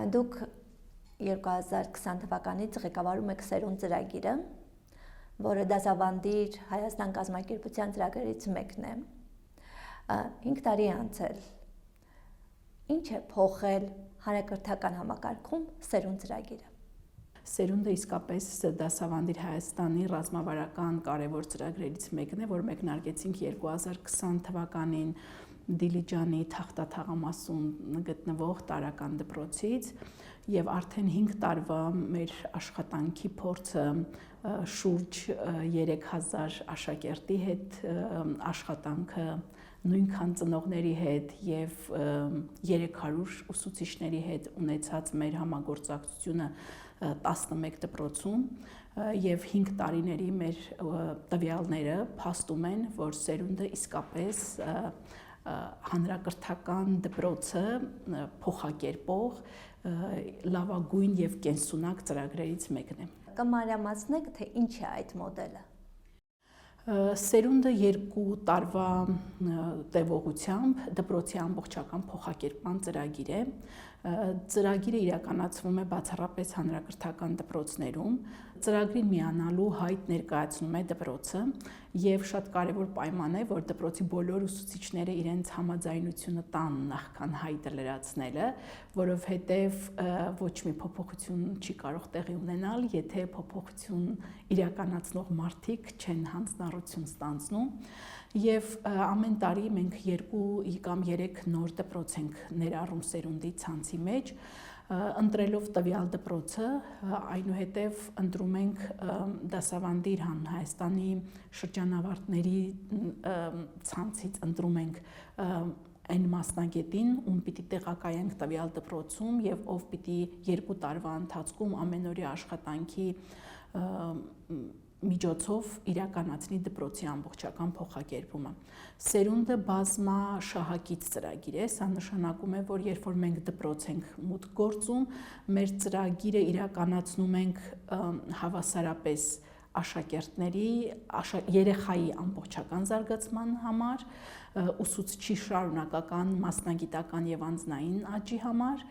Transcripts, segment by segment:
Դուք 2020 թվականից ղեկավարում եք Սերունդ ծրագիրը, որը Դասավանդիր Հայաստան կազմակերպության ծրագրերից մեկն է։ 5 տարի անցել։ Ինչ է փոխել հանրակրթական համակարգում Սերունդ ծրագիրը։ Սերունդը իսկապես Դասավանդիր Հայաստանի ռազմավարական կարևոր ծրագրերից մեկն է, որ մեկնարկեցինք 2020 թվականին Դիլիջանի Թախտաթաղամասում գտնվող տարրական դպրոցից եւ արդեն 5 տարվա մեր աշխատանքի փորձը շուրջ 3000 աշակերտի հետ աշխատանքը, նույնքան ծնողների հետ եւ 300 ուսուցիչների հետ ունեցած մեր համագործակցությունը 11 դպրոցում եւ 5 տարիների մեր տվյալները փաստում են, որ Սերունդը իսկապես հանրակրթական դպրոցը փոխակերպող լավագույն եւ կենսունակ ծրագրերից մեկն է։ Կմանրամասնեք, թե ինչ է այդ մոդելը։ Սերունդը 2 տարվա տևողությամբ դպրոցի ամբողջական փոխակերպման ծրագիր է։ Ծրագիրը իրականացվում է բացառապես հանրակրթական դպրոցներում։ Ծրագրին միանալու հայտ ներկայացնում է դպրոցը եւ շատ կարեւոր պայման է, որ դպրոցի բոլոր ուսուցիչները իրենց համաձայնությունը տան նախքան հայտը լրացնելը, որովհետեւ ոչ մի փոփոխություն չի կարող տեղի ունենալ, եթե փոփոխություն իրականացնող մարդիկ չեն հանձնառություն ստանձնում։ Եվ ամեն տարի մենք 2 կամ 3 նոր դպրոց ենք ներառում Սերունդի ցանցի մեջ, ընտրելով տվյալ դպրոցը, այնուհետև ընտրում ենք Դասավանդիր Հայաստանի շրջանավարտների ցանցից ընտրում ենք այն մասնագետին, ում պիտի տեղակայենք տվյալ դպրոցում եւ ով պիտի 2 տարվա ընթացքում ամենօրյա աշխատանքի միջոցով իրականացնի դպրոցի ամբողջական փոխակերպումը։ Սերունդը բազմաշահակից ծրագիր է, սա նշանակում է, որ երբ որ մենք դպրոց ենք մուտք գործում, մեր ծրագիրը իրականացնում ենք հավասարապես աշակերտների, երեխայի ամբողջական զարգացման համար, ուսուցչի շարունակական մասնագիտական եւ անձնային աճի համար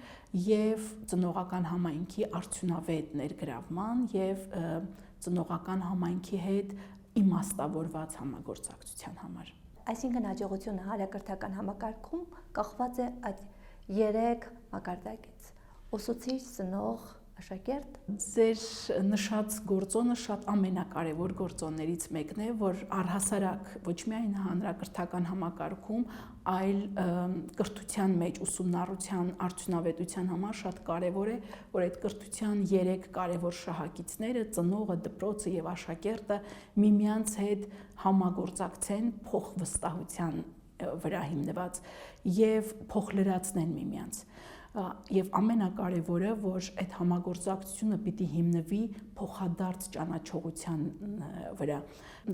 եւ ծնողական համայնքի արդյունավետ ներգրավման եւ ծնողական համայնքի հետ իմաստավորված համագործակցության համար։ Այսինքն հաջողությունը հանրակրթական համակարգում կախված է այդ 3 մակարդակից՝ ուսուցիչ, ծնող, աշակերտ։ Ձեր նշած գործոնը շատ ամենակարևոր գործոններից մեկն է, որ առհասարակ ոչ միայն հանրակրթական համակարգում, այլ կրթության մեջ ուսումնառության արդյունավետության համար շատ կարևոր է, որ այդ կրթության 3 կարևոր շահակիցները՝ ծնողը, դպրոցը եւ աշակերտը միմյանց հետ համագործակցեն փոխվստահության վրա հիմնված եւ փոխլրացնեն միմյանց։ Եվ ամենակարևորը, որ այդ համագործակցությունը պիտի հիմնվի փոխադարձ ճանաչողության վրա։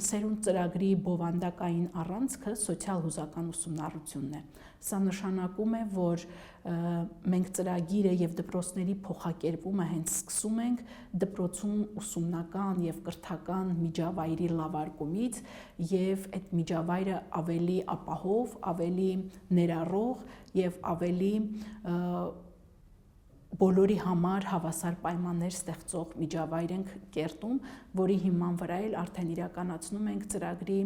Սերունդ ծրագրի բովանդակային առանցքը սոցիալ-հուզական ուսումնառությունն է։ Սա նշանակում է, որ մենք ծրագիրը եւ դպրոցների փոխակերպումը հենց սկսում ենք դպրոցում ուսումնական եւ կրթական միջավայրի լավարկումից եւ այդ միջավայրը ավելի ապահով, ավելի ներառող եւ ավելի բոլորի համար հավասար պայմաններ ստեղծող միջավայր ենք կերտում, որի հիման վրա էլ արդեն իրականացնում ենք ծրագրի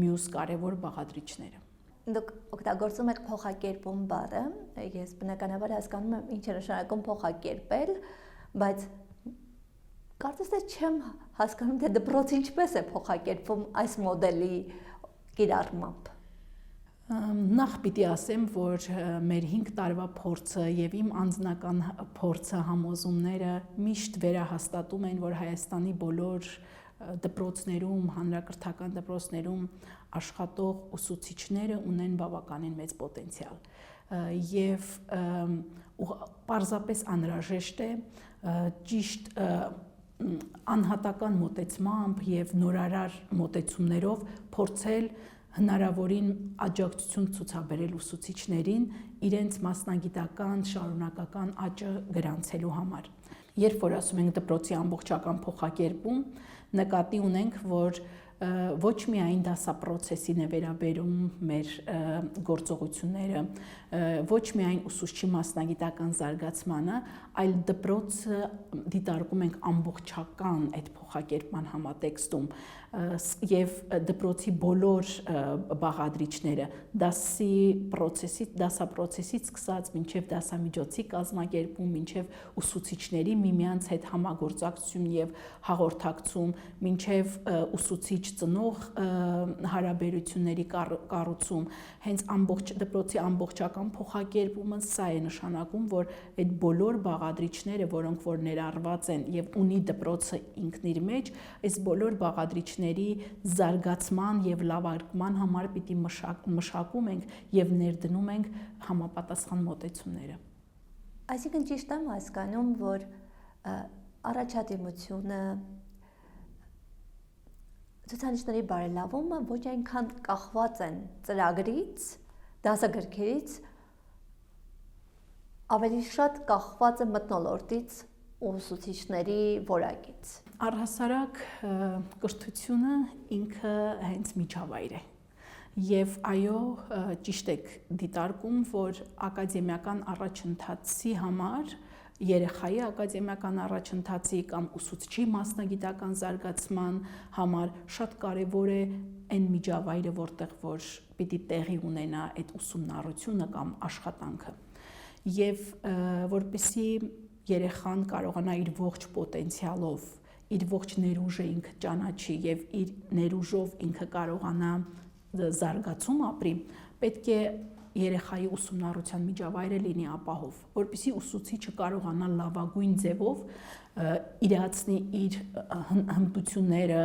մյուս կարևոր բաղադրիչները։ Դուք օգտագործում եք փոխակերպում բառը, ես բնականաբար հասկանում եմ ինչ է նշանակում փոխակերպել, բայց կարծես թե չեմ հասկանում, թե դպրոցը ինչպես է փոխակերպվում այս մոդելի կիրառմամբ։ Նախ պիտի ասեմ, որ մեր 5 տարվա փորձը եւ իմ անձնական փորձը համոզումները միշտ վերահաստատում են, որ Հայաստանի բոլոր դպրոցներում, հանրակրթական դպրոցներում աշխատող ուսուցիչները ունեն բավականին մեծ պոտենցիալ եւ պարզապես անհրաժեշտ է ճիշտ անհատական մոտեցմամբ եւ նորարար մոտեցումներով փորձել հնարավորին աջակցություն ցուցաբերել ուսուցիչներին իրենց մասնագիտական շարունակական աճը գրանցելու համար։ Երբ որ ասում ենք դպրոցի ամբողջական փոխակերպում, նկատի ունենք, որ ոչ միայն դասապրոցեսին է վերաբերում մեր գործողությունները, ոչ միայն ուսուցչի մասնագիտական զարգացմանը, այլ դպրոցը դիտարկում ենք ամբողջական այդ փոխակերպման համատեքստում եւ դպրոցի բոլոր բաղադրիչները դասապրոցեսից սկսած մինչեւ դասամիջոցի կազմակերպում, մինչեւ ուսուցիչների միմյանց հետ համագործակցություն եւ հաղորդակցում, մինչեւ ուսուցիչ ծնող հարաբերությունների կառուցում, հենց դպրոցի ամբողջական փոխակերպումը սա է նշանակում, որ այդ բոլոր բաղադրիչները, որոնք որ ներառված են եւ ունի դպրոցը ինքն իր մեջ, այս բոլոր բաղադրիչների զարգացման եւ լավարկման համար պիտի մշակում ենք եւ ներդնում ենք համապատասխան մոտեցումները։ Այսինքն ճիշտ եմ հասկանում, որ առաջադիմությունը ցուցանիշների բարելավումը ոչ այնքան կախված են ծրագրից, դասագրքերից, ավելի շատ կախված է մթնոլորտից ու ուսուցիչների որակից։ Առհասարակ կրթությունը ինքը հենց միջավայր է։ Եվ այո, ճիշտ եք դիտարկում, որ ակադեմիական առաջընթացի համար երեխայի ակադեմիական առաջընթացի կամ ուսուցչի մասնագիտական զարգացման համար շատ կարևոր է այն միջավայրը, որտեղ որ պիտի տեղի ունենա այդ ուսումնառությունը կամ աշխատանքը։ Եվ որպեսզի երեխան կարողանա իր ողջ պոտենցիալով, իր ողջ ներուժը ինքը ճանաչի եւ իր ներուժով ինքը կարողանա զարգացում ապրի, պետք է երեխայի ուսումնառության միջավայրը լինի ապահով, որպեսզի ուսուցիչը կարողանա լավագույն ձևով իրացնի իր հմտությունները,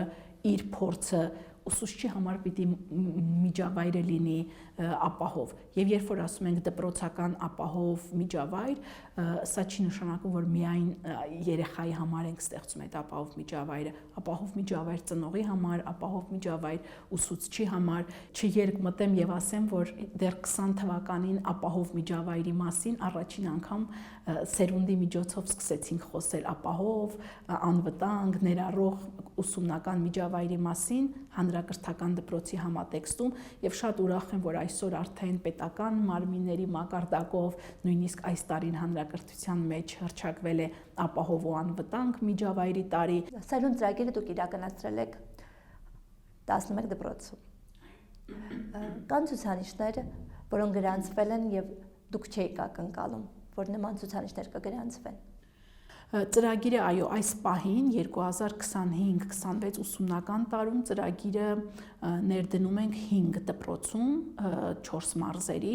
իր փորձը, ուսուցչի համար պիտի միջավայրը լինի ապահով։ Եվ երբ որ ասում ենք դպրոցական ապահով միջավայր, սա չի նշանակում, որ միայն երեխայի համար ենք ստեղծում այդ ապահով միջավայրը, ապահով միջավայր ծնողի համար, ապահով միջավայր ուսուցչի համար, չերկմտեմ եւ ասեմ, որ դեռ 20 թվականին ապահով միջավայրի մասին առաջին անգամ սերունդի միջոցով սկսեցինք խոսել ապահով, անվտանգ, ներառող ուսումնական միջավայրի մասին հանրակրթական դպրոցի համատեքստում եւ շատ ուրախ եմ, որ այսօր արդեն պետական մարմինների մակարդակով նույնիսկ այս տարին հանրակրթության մեջ հռչակվել է ապահով ու անվտանգ միջավայրի տարի։ Սերունդ ծրագիրը դուք իրականացրել եք 11 դպրոցում։ Կան ցուցանիշներ, որոնք գրանցվել են եւ դուք չեք ակնկալում, որ նման ցուցանիշներ կգրանցվեն։ Ծրագիրը այո, այս պահին 2025-26 ուսումնական տարում ծրագիրը ներդնում ենք 5 դպրոցում 4 մարզերի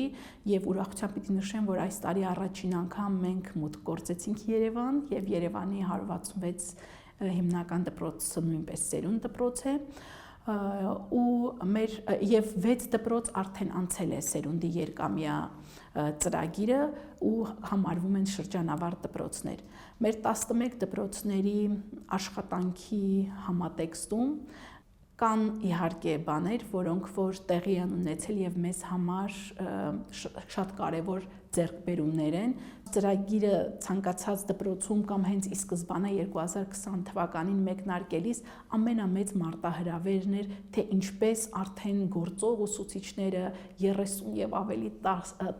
եւ ուրախությամբ պիտի նշեմ, որ այս տարի առաջին անգամ մենք մուտք գործեցինք Երևան եւ Երևանի 166 հիմնական դպրոցը նույնպես սերունդ դպրոց է ու մեր եւ 6 դպրոց արդեն անցել է սերունդի երկամյա ծրագիրը ու համարվում են շրջանավար դպրոցներ։ Մեր 11 դպրոցների աշխատանքի համատեքստում կան իհարկե բաներ, որոնք որ տեղի են ունեցել եւ մեզ համար շատ կարեւոր ձեռքբերումներ են։ Ծրագիրը ցանկացած դպրոցում կամ հենց ի սկզբանե 2020 թվականին մեկնարկելիս ամենամեծ մարտահրավերն էր, թե ինչպես արդեն գործող ուսուցիչները 30 եւ ավելի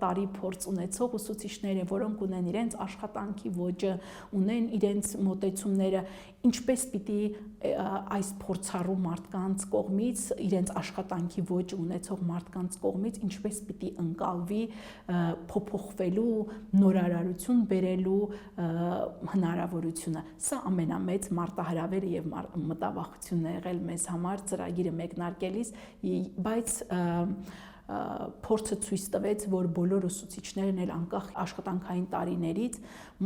տարի փորձ ունեցող ուսուցիչները, որոնք ունեն իրենց աշխատանքի ոճը, ունեն իրենց մոտեցումները, ինչպես պիտի այս փորձառու մարդկանց կողմից, իրենց աշխատանքի ոճ ունեցող մարդկանց կողմից ինչպես պիտի ընկալվի փոփոխվելու, նորարարություն բերելու հնարավորությունը։ Սա ամենամեծ մարտահրավերը եւ մտավախությունն է եղել մեզ համար ծրագիրը մեկնարկելիս, բայց փորձը ցույց տվեց, որ բոլոր ուսուցիչներն էլ անկախ աշխատանքային տարիներից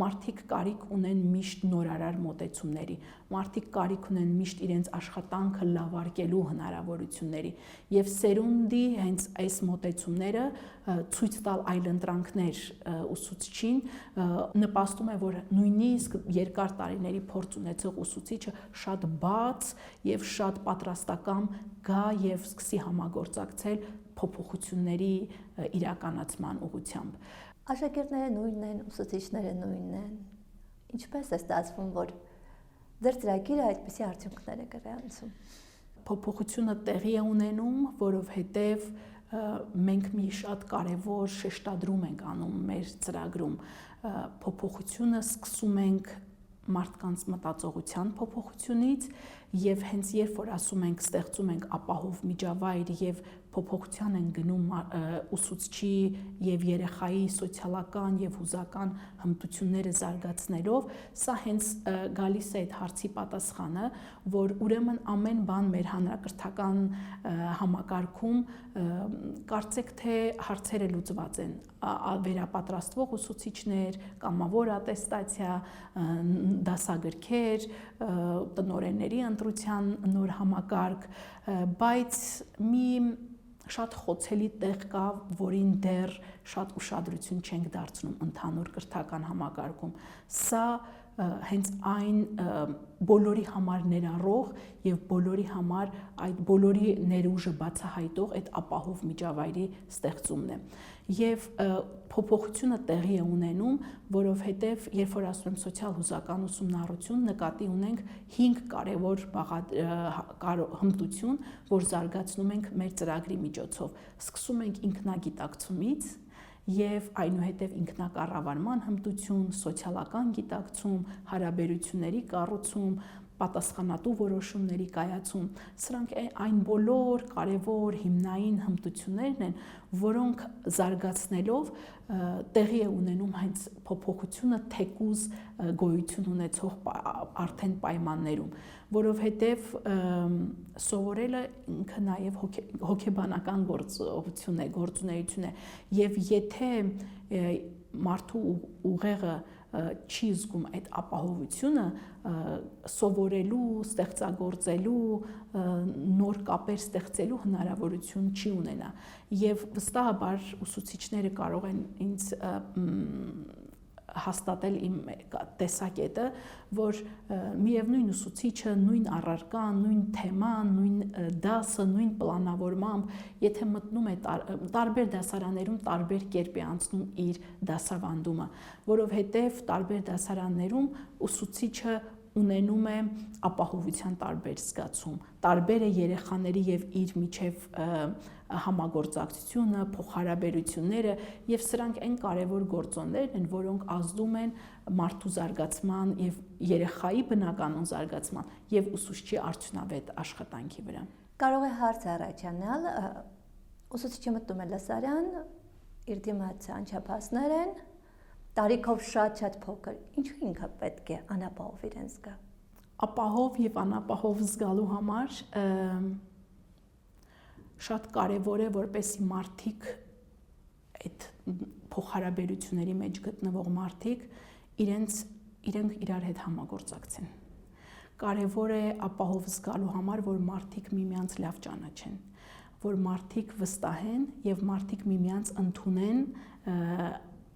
մարդիկ կարիք ունեն միշտ նորարար մոտեցումների, մարդիկ կարիք ունեն միշտ իրենց աշխատանքը լավարկելու հնարավորությունների եւ սերունդի հենց այս մոտեցումները ցույց տալ այլընտրանքներ ուսուցչին նպաստում է, որ նույնիսկ երկար տարիների փորձ ունեցող ուսուցիչը շատ բաց եւ շատ պատրաստական գա եւ սկսի համագործակցել փոփոխությունների իրականացման ուղղությամբ։ Աշակերտները նույնն են, ուսուցիչները նույնն են։ Ինչպես է ստացվում, որ ձեր ծրագիրը այդպիսի արդյունքներ է գրանցում։ փոփոխությունը տեղի է ունենում, որովհետև մենք մի շատ կարևոր շեշտադրում ենք անում մեր ծրագրում։ Փոփոխությունը սկսում ենք մարդկանց մտածողության փոփոխությունից եւ հենց երբ որ ասում ենք ստեղծում ենք ապահով միջավայր եւ փոփոխության են գնում ուսուցչի եւ երեխայի սոցիալական եւ հուզական հմտությունները զարգացնելով, սա հենց գալիս է այդ հարցի պատասխանը, որ ուրեմն ամեն բան մեր հանրակրթական համակարգում կարծեք թե հարցերը լուծված են, վերապատրաստվող ուսուցիչներ, կամավոր ատեստացիա, դասագրքեր, տնօրենների ընտրության նոր համակարգ, բայց մի շատ խոցելի տեղ կա, որին դեռ շատ ուշադրություն չենք դարձնում ընդհանուր կրթական համակարգում։ Սա հենց այն բոլորի համար ներառող եւ բոլորի համար այդ բոլորի ներուժը բացահայտող այդ ապահով միջավայրի ստեղծումն է։ Եվ փոփոխությունը տեղի է ունենում, որովհետև երբ որ ասում եմ սոցիալ-հուզական ուսումնառություն, նկատի ունենք 5 կարևոր հմտություն, որ զարգացնում ենք մեր ծրագրի միջոցով։ Սկսում ենք ինքնագիտակցումից եւ այնուհետեւ ինքնակառավարման հմտություն, սոցիալական գիտակցում, հարաբերությունների կառուցում, պատասխանատու որոշումների կայացում, սրանք այն բոլոր կարևոր հիմնային հմտություններն են, որոնք զարգացնելով տեղի է ունենում հենց փոփոխությունը թեկուզ գոյություն ունեցող արդեն պայմաններում, որովհետև սովորելը ինքը նաև հոգեբանական գործողություն է, գործունեություն է, եւ եթե մարդու ուղեղը չի զգում այդ ապահովությունը, սովորելու, ստեղծագործելու, նոր կապեր ստեղծելու հնարավորություն չի ունենա։ Եվ վստահաբար ուսուցիչները կարող են ինձ հաստատել իմ տեսակետը, որ միևնույն ուսուցիչը, նույն առարկան, նույն թեման, նույն դասը, նույն պլանավորմամբ, եթե մտնում է տարբեր դասարաններում տարբեր կերպ է անցնում իր դասավանդումը, որովհետև տարբեր դասարաններում ուսուցիչը ունենում է ապահովության տարբեր զգացում, տարբեր է երեխաների եւ իր միջև համագործակցությունը, փոխհարաբերությունները եւ սրանք այն կարեւոր գործոններն են, որոնք ազդում են մարդու զարգացման եւ երեխայի բնականոն զարգացման եւ ուսուցչի արդյունավետ աշխատանքի վրա։ Կարող է հարց առաջանալ, ուսուցիչը մտնում է լսարան, իր դիմաց անչափահասներ են, տարիքով շատ փոքր, ինչու ինքը պետք է անապահով իրեն զգա։ Ապահով եւ անապահով զգալու համար շատ կարևոր է, որպեսզի մարդիկ այդ փոխհարաբերությունների մեջ գտնվող մարդիկ իրենք իրար հետ համագործակցեն։ Կարևոր է ապահով զգալու համար, որ մարդիկ միմյանց լավ ճանաչեն, որ մարդիկ վստահեն եւ մարդիկ միմյանց ընդունեն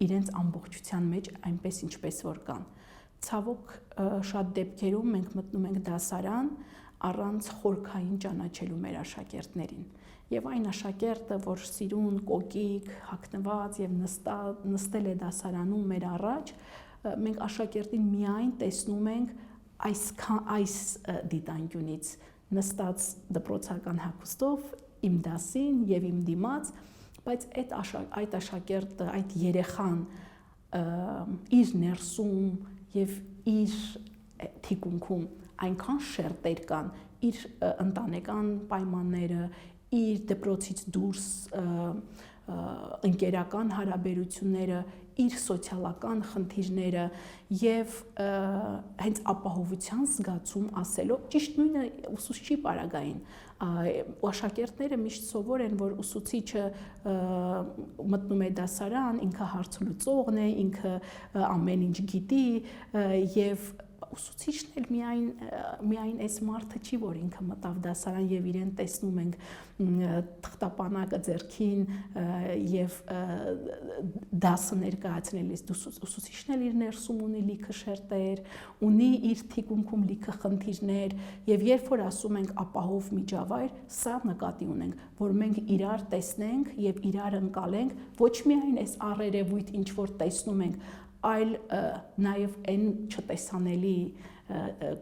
իրենց ամբողջության մեջ այնպես ինչպես որ կան։ Ցավոք շատ դեպքերում մենք մտնում ենք դասարան առանց խորքային ճանաչելու մեր աշակերտներին։ Եվ այն աշակերտը, որ սիրուն, կոկիկ, հագնված եւ նստել է դասարանում մեր առաջ, մենք աշակերտին միայն տեսնում ենք այս դիտանկյունից նստած դպրոցական հագուստով իմ դասին եւ իմ դիմաց, բայց այդ աշակերտը, այդ երեխան իր ներսում եւ իր թիկունքում այնքան շերտեր կան, իր ընտանեկան պայմանները, իր դպրոցից դուրս ընկերական հարաբերությունները, իր սոցիալական խնդիրները եւ հենց ապահովության զգացում ասելով ճիշտ նույնը ուսուցչի պարագային աշակերտները միշտ սովոր են, որ ուսուցիչը մտնում է դասարան, ինքը հարցլուծողն է, ինքը ամեն ինչ գիտի եւ ուսուցիչն էլ միայն այս մարդը չի, որ ինքը մտավ դասարան եւ իրեն տեսնում ենք թղթապանակը ձեռքին եւ դասը ներկայացնելիս ուսուցիչն էլ իր ներսում ունի լիքը շերտեր, ունի իր թիկունքում լիքը խնդիրներ եւ երբ որ ասում ենք ապահով միջավայր, սա նկատի ունենք, որ մենք իրար տեսնենք եւ իրար ընկալենք ոչ միայն այս առերևույթ ինչ որ տեսնում ենք, այլ նաև այն չտեսանելի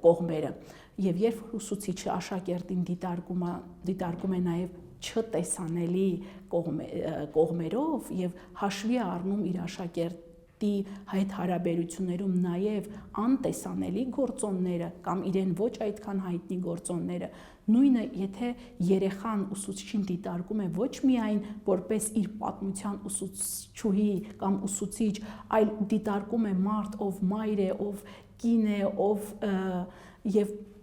կողմերը։ Եվ երբ որ ուսուցիչը աշակերտին դիտարկում է նաև չտեսանելի կողմերով եւ հաշվի առնում իր աշակերտի հետ հարաբերություններում նաև անտեսանելի գործոնները կամ իրեն ոչ այդքան հայտնի գործոնները, նույնը եթե երեխան ուսուցչին դիտարկում է ոչ միայն որպես իր պատմության ուսուցչուհի կամ ուսուցիչ, այլ դիտարկում է մարդ, ով մայր է, ով կին է,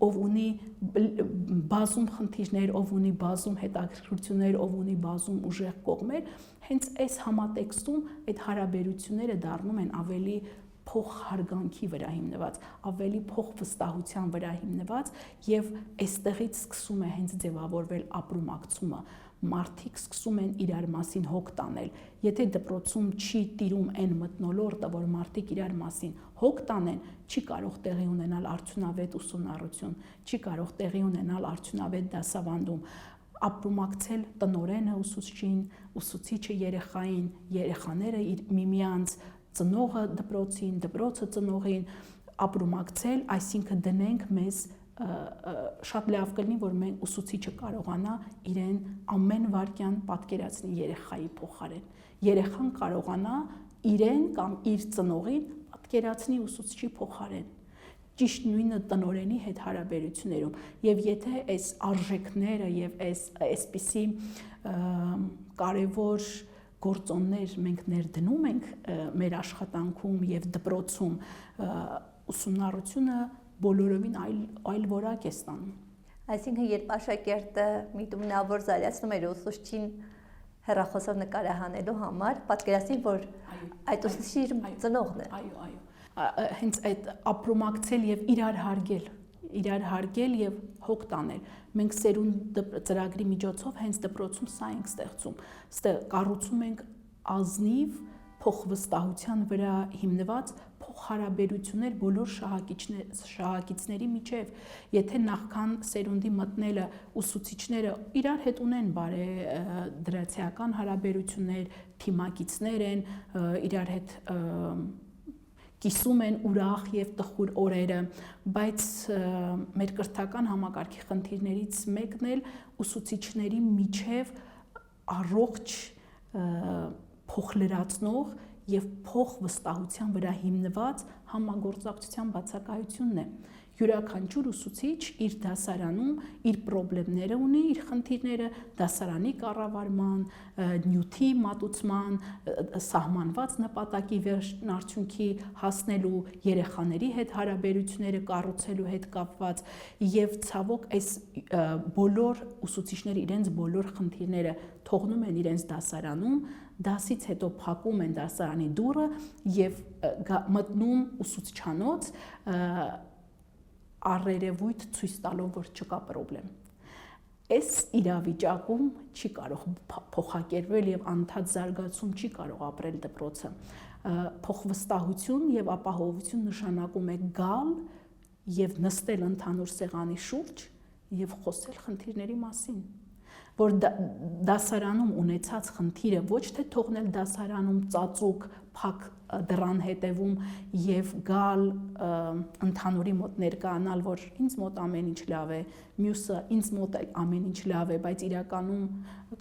ով ունի բազում խնդիրներ, ով ունի բազում հետաքրքրություններ, ով ունի բազում ուժեղ կողմեր, հենց այս համատեքստում այդ հարաբերությունները դառնում են ավելի փոխհարգանքի վրա հիմնված, ավելի փոխվստահության վրա հիմնված եւ այստեղից սկսում է հենց ձևավորվել ապրումակցումը։ Մարդիկ սկսում են իրար մասին հոգ տանել։ Եթե դպրոցում չի տիրում այն մթնոլորտը, որ մարդիկ իրար մասին հոգ տանեն, չի կարող տեղի ունենալ արդյունավետ ուսումնառություն, չի կարող տեղի ունենալ արդյունավետ դասավանդում, ապրումակցել տնօրենը ուսուցչին, ուսուցիչը երեխային, երեխաները միմյանց, ծնողը դպրոցին, դպրոցը ծնողին, ապրումակցել, այսինքն դնենք մեզ շատ լավ կլինի, որ մենք ուսուցիչը կարողանա իրեն ամեն վարքյան պատկերացնի երեխայի փոխարեն։ Երեխան կարողանա իրեն կամ իր ծնողին պատկերացնի ուսուցչի փոխարեն։ Ճիշտ նույնը տնօրենի հետ հարաբերություններում։ Եվ եթե այս արժեքները եւ այսպիսի կարևոր գործոններ մենք ներդնում ենք մեր աշխատանքում եւ դպրոցում, ուսումնառությունը բոլորովին այլ որակ է ստանում։ Այսինքն երբ աշակերտը միտումնավոր զարգացնում էր ուսուցչին հեռախոսով նկարահանելու համար, պատկերացնի, որ այդ ուսուցիչի իր ծնողն է։ Այո։ Հենց այդ ապրումակցել եւ իրար հարգել եւ հոգ տանել։ Մենք սերունդ ծրագրի միջոցով հենց դպրոցում սա ենք ստեղծում։ Կառուցում ենք ազնիվ փոխվստահության վրա հիմնված փոխհարաբերություններ բոլոր շահագիծների միջև։ Եթե նախքան սերունդի մտնելը ուսուցիչները իրար հետ ունեն բարեդրացիական հարաբերություններ, թիմակիցներ են, իրար հետ կիսում են ուրախ եւ տխուր օրերը, բայց մեր կրթական համակարգի խնդիրներից մեկն էլ ուսուցիչների միջև առողջ փոխլրացնող եւ փոխվստահության վրա հիմնված համագործակցության բացակայությունն է։ Յուրաքանչյուր ուսուցիչ իր դասարանում իր խնդիրները ունի, իր խնդիրները դասարանի կառավարման, նյութի մատուցման, սահմանված նպատակի վերջնարդյունքի հասնելու, երեխաների հետ հարաբերությունները կառուցելու հետ կապված եւ ցավոք այս բոլոր ուսուցիչները իրենց բոլոր խնդիրները թողնում են իրենց դասարանում, դասից հետո փակում են դասարանի դուռը եւ մտնում ուսուցչանոց առերևույթ ցույց տալով, որ չկա խնդրեմ։ Այս իրավիճակում չի կարող փոխակերպվել եւ անդադ զարգացում չի կարող ապրել դպրոցը։ Փոխվստահություն եւ ապահովություն նշանակում է գալ եւ նստել ընդհանուր սեղանի շուրջ եւ խոսել խնդիրների մասին, որ դասարանում ունեցած խնդիրը ոչ թե թողնել դասարանում ծածուկ փակ դռան հետևում եւ գալ ընդհանուրի մոտ ներկայանալ, որ ինձ մոտ ամեն ինչ լավ է, մյուսը ինձ մոտ ամեն ինչ լավ է, բայց իրականում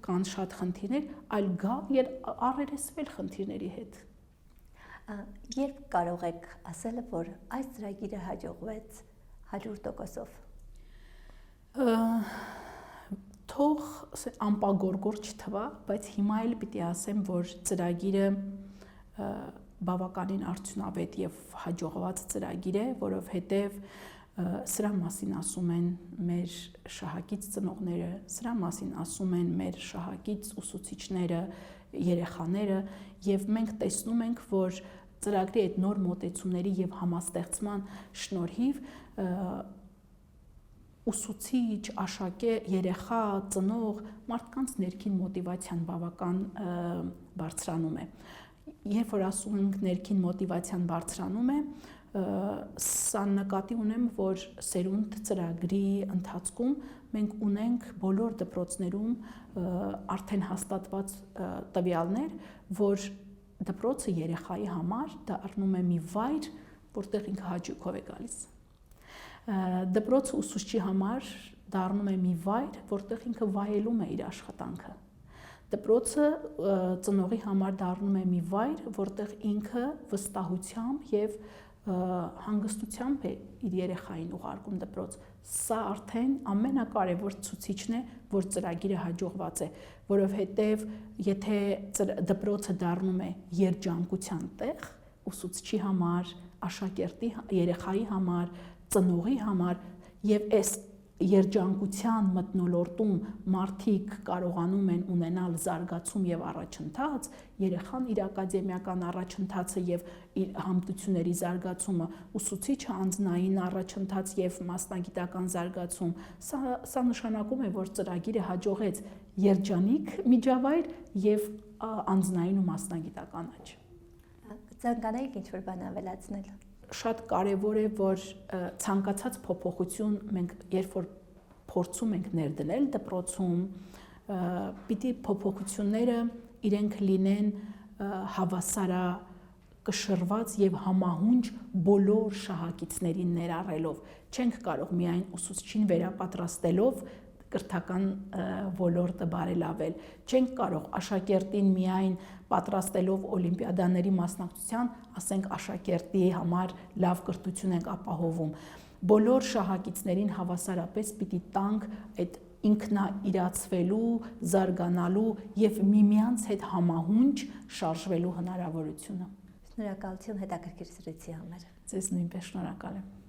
կան շատ խնդիրներ, այլ գալ եւ առերեսվել խնդիրների հետ։ Երբ կարող եք ասել, որ այս ծրագիրը հաջողվեց 100%-ով։ Թող անպագորգոր չթվա, բայց հիմա էլ պիտի ասեմ, որ ծրագիրը բավականին արդյունավետ եւ հաջողված ծրագիր է, որովհետեւ սրա մասին ասում են մեր շահագից ծնողները, սրա մասին ասում են մեր շահագից ուսուցիչները, երեխաները եւ մենք տեսնում ենք, որ ծրագրի այդ նոր մոտեցումների եւ համաստեղծման շնորհիվ ուսուցիչ, աշակերտ, երեխա, ծնող, մարդկանց ներքին մոտիվացիան բավական բարձրանում է։ Երբ որ ասում ենք ներքին մոտիվացիան բարձրանում է, սա նկատի ունեմ, որ սերունդ ծրագրի ընթացքում մենք ունենք բոլոր դպրոցներում արդեն հաստատված տվյալներ, որ դպրոցը երեխայի համար դառնում է մի վայր, որտեղ ինքը հաճույքով է գալիս։ Դպրոցը ուսուցչի համար դառնում է մի վայր, որտեղ ինքը վայելում է իր աշխատանքը։ Դպրոցը ծնողի համար դառնում է մի վայր, որտեղ ինքը վստահությամբ եւ հանգստությամբ է իր երեխային ուղարկում դպրոց։ Սա արդեն ամենակարևոր ցուցիչն է, որ ծրագիրը հաջողված է, որովհետեւ եթե դպրոցը դառնում է երջանկության տեղ, ուսուցչի համար, աշակերտի, երեխայի համար, ծնողի համար եւ այս երջանկության մթնոլորտում մարդիկ կարողանում են ունենալ զարգացում եւ առաջընթաց, երեխան իր ակադեմիական առաջընթացը եւ իր հմտությունների զարգացումը, ուսուցիչը անձնային առաջընթաց եւ մասնագիտական զարգացում, սա նշանակում է, որ ծրագիրը հաջողեց երջանիկ միջավայր եւ անձնային ու մասնագիտական աճ։ Ցանկանայիք ինչ-որ բան ավելացնել։ Շատ կարևոր է, որ ցանկացած փոփոխություն մենք երբ որ փորձում ենք ներդնել դպրոցում, պիտի փոփոխությունները իրենք լինեն հավասարակշռված եւ համահունչ բոլոր շահակիցներին ներառելով։ Չենք կարող միայն ուսուցչին վերապատրաստելով կրթական ոլորտը բարելավել։ Չենք կարող աշակերտին միայն պատրաստելով օլիմպիադաների մասնակցության, ասենք աշակերտի համար լավ կրթություն ենք ապահովում։ Բոլոր շահակիցներին հավասարապես պիտի տանք այդ ինքնաիրացվելու, զարգանալու եւ միմյանց հետ համահունչ շարժվելու հնարավորությունը։ Շնորհակալություն հետաքրքիր զրույցի համար։ Ձեզ նույնպես շնորհակալ եմ։